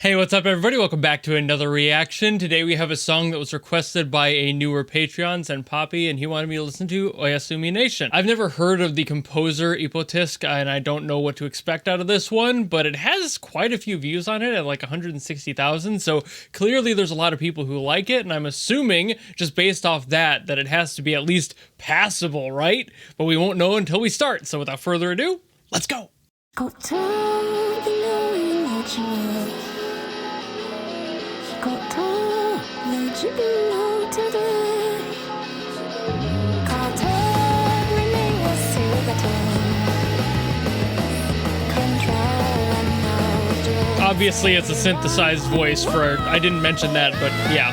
Hey, what's up everybody? Welcome back to another reaction. Today we have a song that was requested by a newer Patreon, Zen Poppy, and he wanted me to listen to Oyasumination. I've never heard of the composer ippo.tsk, and I don't know what to expect out of this one, but it has quite a few views on it at like 160,000, so clearly there's a lot of people who like it, and I'm assuming, just based off that it has to be at least passable, right? But we won't know until we start, so without further ado, let's go! Obviously, it's a synthesized voice for, I didn't mention that, but yeah.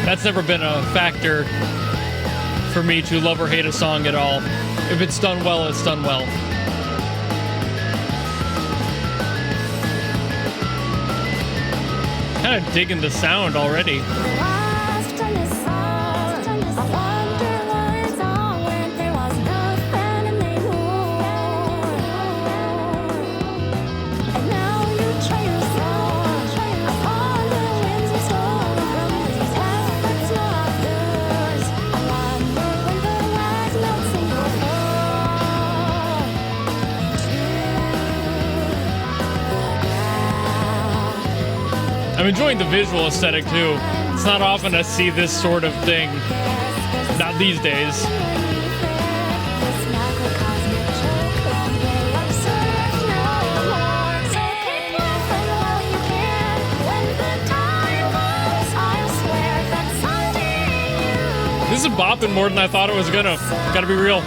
That's never been a factor for me to love or hate a song at all. If it's done well, it's done well. Kind of digging the sound already. I'm enjoying the visual aesthetic too. It's not often I see this sort of thing. Not these days. This is bopping more than I thought it was gonna. Gotta be real.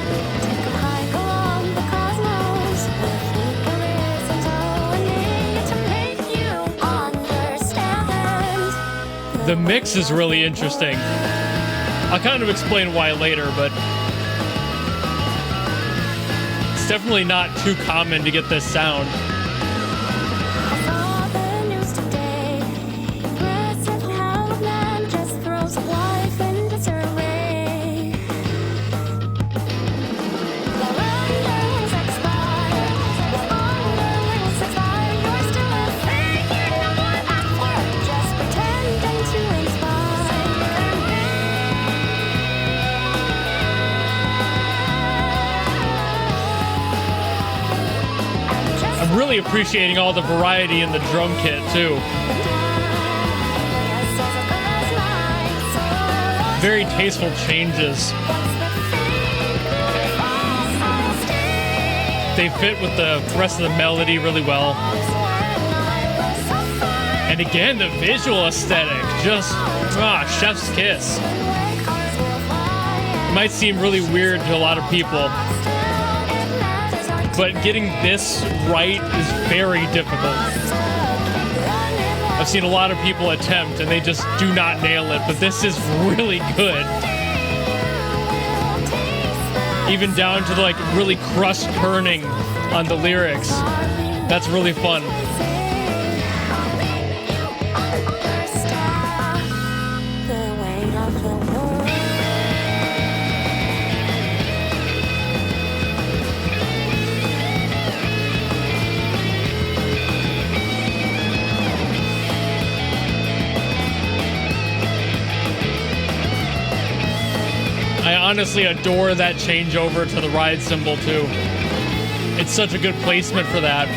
The mix is really interesting. I'll kind of explain why later, but it's definitely not too common to get this sound. I'm really appreciating all the variety in the drum kit too. Very tasteful changes. They fit with the rest of the melody really well. And again, the visual aesthetic, just chef's kiss. It might seem really weird to a lot of people, but getting this right is very difficult. I've seen a lot of people attempt and they just do not nail it, but this is really good. Even down to the like really crust turning on the lyrics. That's really fun. I honestly adore that changeover to the ride cymbal too. It's such a good placement for that.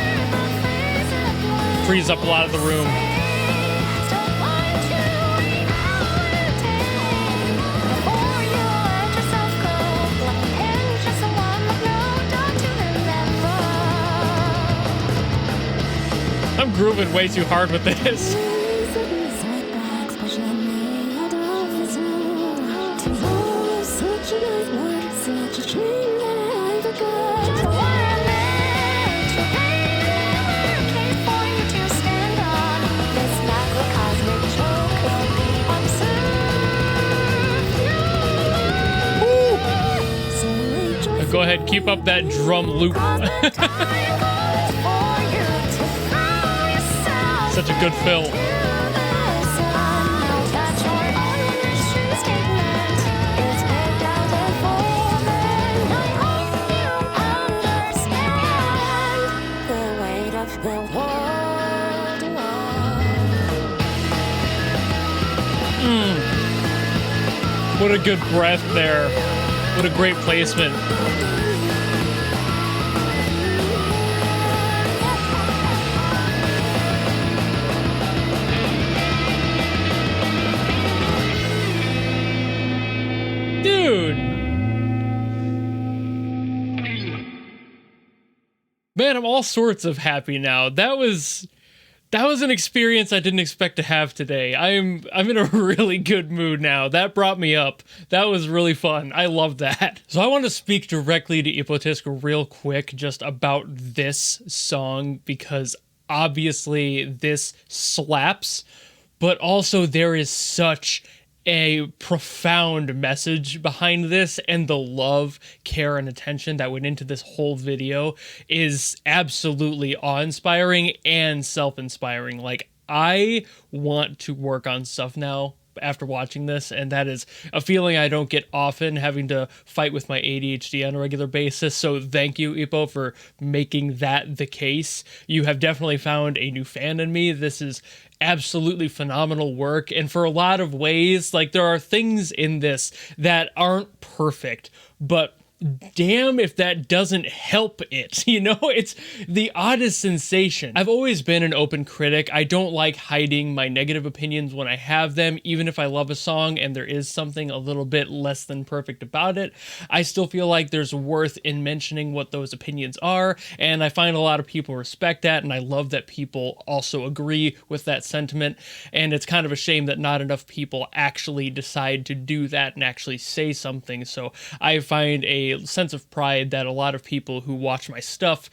Frees up a lot of the room. I'm grooving way too hard with this. Go ahead, keep up that drum loop. Such a good fill. What a good breath there. What a great placement. Dude. Man, I'm all sorts of happy now. That was an experience I didn't expect to have today. I'm in a really good mood now. That brought me up. That was really fun. I love that. So I want to speak directly to ippo.tsk real quick just about this song, because obviously this slaps, but also there is such a profound message behind this, and the love, care, and attention that went into this whole video is absolutely awe-inspiring and self-inspiring. Like, I want to work on stuff now after watching this, and that is a feeling I don't get often, having to fight with my ADHD on a regular basis. So thank you, Ippo, for making that the case. You have definitely found a new fan in me. This is absolutely phenomenal work, and for a lot of ways, like, there are things in this that aren't perfect, but damn if that doesn't help it. You know, it's the oddest sensation. I've always been an open critic. I don't like hiding my negative opinions when I have them. Even if I love a song and there is something a little bit less than perfect about it, I still feel like there's worth in mentioning what those opinions are, and I find a lot of people respect that, and I love that people also agree with that sentiment. And it's kind of a shame that not enough people actually decide to do that and actually say something. So I find a sense of pride that a lot of people who watch my stuff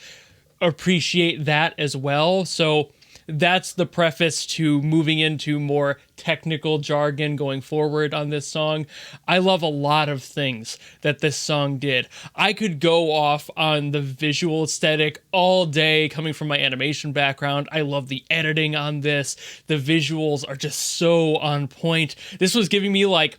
appreciate that as well. So that's the preface to moving into more technical jargon going forward on this song. I love a lot of things that this song did. I could go off on the visual aesthetic all day, coming from my animation background. I love the editing on this. The visuals are just so on point. This was giving me like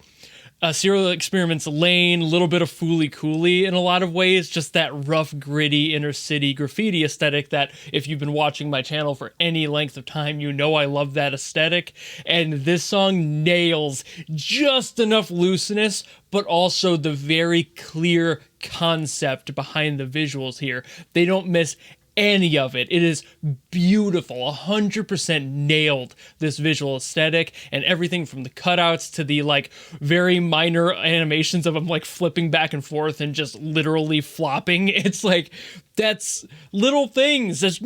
Serial Experiments Lane, a little bit of Fooly Cooley in a lot of ways, just that rough, gritty, inner city graffiti aesthetic that if you've been watching my channel for any length of time, you know I love that aesthetic. And this song nails just enough looseness, but also the very clear concept behind the visuals here. They don't miss any of it. It is beautiful. 100% nailed this visual aesthetic, and everything from the cutouts to the like very minor animations of him like flipping back and forth and just literally flopping. It's like, that's little things. That's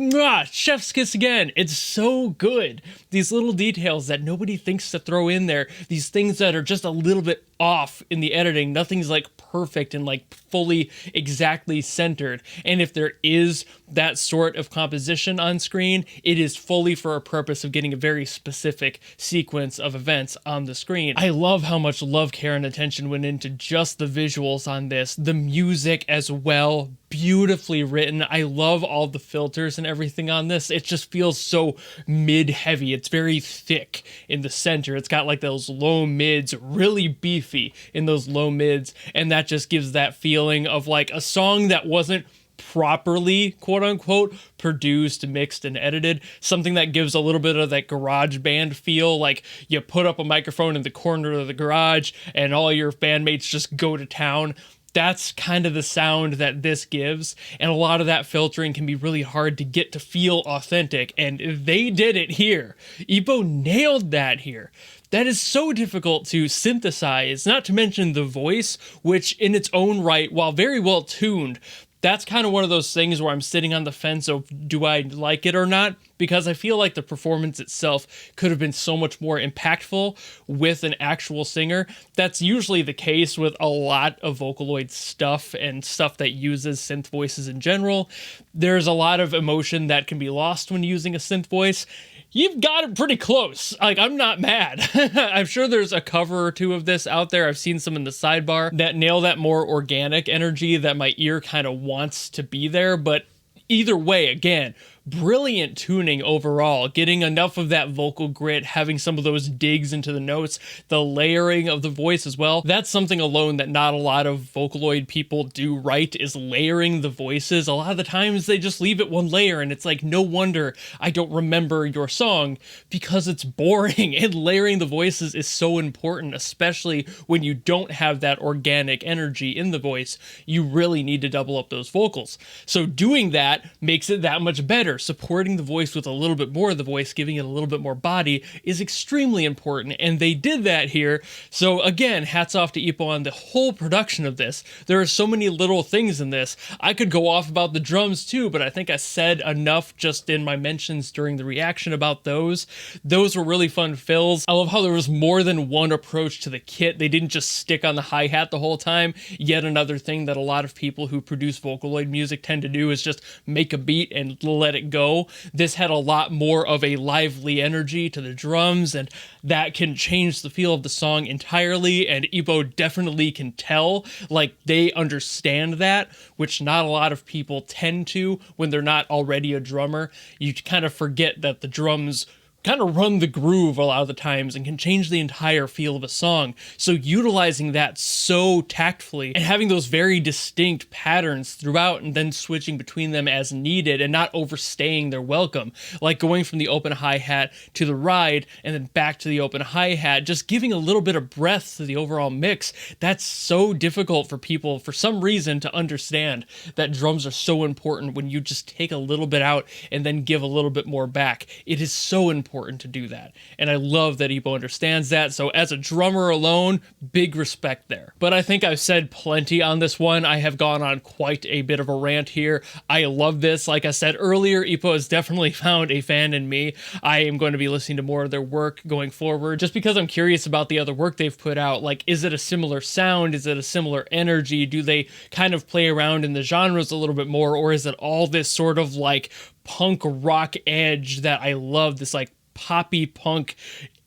chef's kiss again. It's so good. These little details that nobody thinks to throw in there. These things that are just a little bit off in the editing. Nothing's like perfect and like fully exactly centered. And if there is that sort of composition on screen, it is fully for a purpose of getting a very specific sequence of events on the screen. I love how much love, care, and attention went into just the visuals on this. The music as well, beautifully written. I love all the filters and everything on this. It just feels so mid-heavy. It's very thick in the center. It's got like those low mids, really beefy in those low mids, and that just gives that feeling of like a song that wasn't properly, quote unquote, produced, mixed, and edited. Something that gives a little bit of that garage band feel, like you put up a microphone in the corner of the garage and all your bandmates just go to town. That's kind of the sound that this gives, and a lot of that filtering can be really hard to get to feel authentic, and they did it here. Ippo nailed that here. That is so difficult to synthesize, not to mention the voice, which in its own right, while very well tuned, that's kind of one of those things where I'm sitting on the fence of do I like it or not, because I feel like the performance itself could have been so much more impactful with an actual singer. That's usually the case with a lot of Vocaloid stuff and stuff that uses synth voices in general. There's a lot of emotion that can be lost when using a synth voice. You've got it pretty close. Like, I'm not mad. I'm sure there's a cover or two of this out there. I've seen some in the sidebar that nail that more organic energy that my ear kind of wants to be there. But either way, again, brilliant tuning overall, getting enough of that vocal grit, having some of those digs into the notes, the layering of the voice as well. That's something alone that not a lot of Vocaloid people do right, is layering the voices. A lot of the times they just leave it one layer, and it's like, no wonder I don't remember your song, because it's boring. And layering the voices is so important, especially when you don't have that organic energy in the voice. You really need to double up those vocals. So doing that makes it that much better. Supporting the voice with a little bit more of the voice, giving it a little bit more body, is extremely important, and they did that here. So again, hats off to ippo on the whole production of this. There are so many little things in this. I could go off about the drums too, but I think I said enough just in my mentions during the reaction about those. Those were really fun fills. I love how there was more than one approach to the kit. They didn't just stick on the hi-hat the whole time. Yet another thing that a lot of people who produce Vocaloid music tend to do is just make a beat and let it go. This had a lot more of a lively energy to the drums, and that can change the feel of the song entirely, and ippo definitely can tell. Like, they understand that, which not a lot of people tend to when they're not already a drummer. You kind of forget that the drums kind of run the groove a lot of the times and can change the entire feel of a song. So utilizing that so tactfully and having those very distinct patterns throughout and then switching between them as needed and not overstaying their welcome, like going from the open hi-hat to the ride and then back to the open hi-hat, just giving a little bit of breath to the overall mix. That's so difficult for people for some reason to understand, that drums are so important when you just take a little bit out and then give a little bit more back. It is so important to do that, and I love that ippo understands that. So as a drummer alone, big respect there. But I think I've said plenty on this one. I have gone on quite a bit of a rant here. I love this. Like I said earlier, ippo has definitely found a fan in me. I am going to be listening to more of their work going forward, just because I'm curious about the other work they've put out. Like, is it a similar sound? Is it a similar energy? Do they kind of play around in the genres a little bit more, or is it all this sort of like punk rock edge that I love, this like poppy punk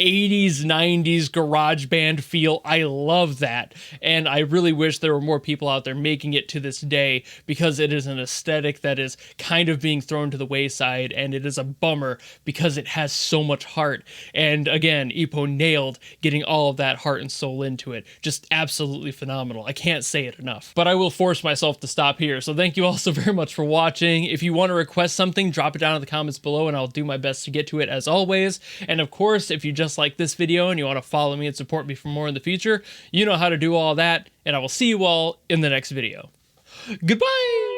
80s 90s garage band feel? I love that, and I really wish there were more people out there making it to this day, because it is an aesthetic that is kind of being thrown to the wayside, and it is a bummer because it has so much heart. And again, ippo nailed getting all of that heart and soul into it. Just absolutely phenomenal. I can't say it enough. But I will force myself to stop here, so thank you all so very much for watching. If you want to request something, drop it down in the comments below and I'll do my best to get to it as always. And of course, if you just like this video and you want to follow me and support me for more in the future, you know how to do all that, and I will see you all in the next video. Goodbye!